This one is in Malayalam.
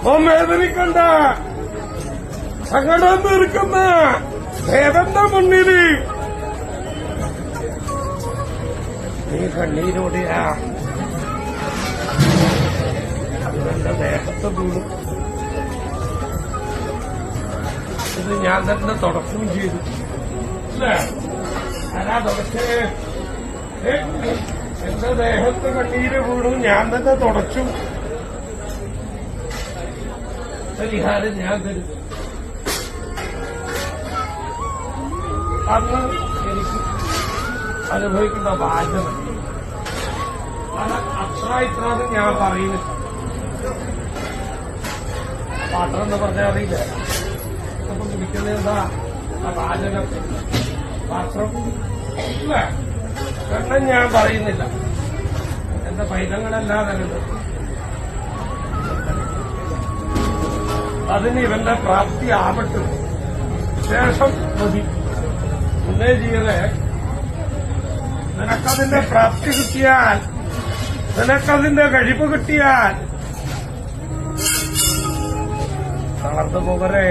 ഓൻ വേദനിക്കണ്ട. സങ്കടം തീർക്കുന്ന ദേവന്റെ മുന്നില് നീ കണ്ണീരോടെയാ ഇവന്റെ ദേഹത്ത് വീണു. ഇത് ഞാൻ തന്നെ തുടക്കുകയും ചെയ്തു. അല്ലേ? ആരാ തുടച്ചേ? എന്റെ ദേഹത്ത് കണ്ണീര് വീണു, ഞാൻ തന്നെ തുടച്ചു. പരിഹാരം ഞാൻ തരും. അന്ന് എനിക്ക് അനുഭവിക്കുന്ന ബാധ്യത അത്ര ഇത്രാന്ന് ഞാൻ പറയുന്നു. പാത്രം എന്ന് പറഞ്ഞാൽ അറിയില്ല. അപ്പൊ കുടിക്കുന്നത് എന്താ? ആ പാചകം പാത്രം ഇല്ല. കാരണം ഞാൻ പറയുന്നില്ല. എന്റെ പൈതങ്ങളല്ലാതെ അതിന് ഇവന്റെ പ്രാപ്തി ആവട്ടെ, ശേഷം മതി. മുന്നേ ചെയ്യലേ നിനക്കതിന്റെ പ്രാപ്തി കിട്ടിയാൽ, നിനക്കതിന്റെ കഴിവ് കിട്ടിയാൽ തളർന്നു പോകരേ.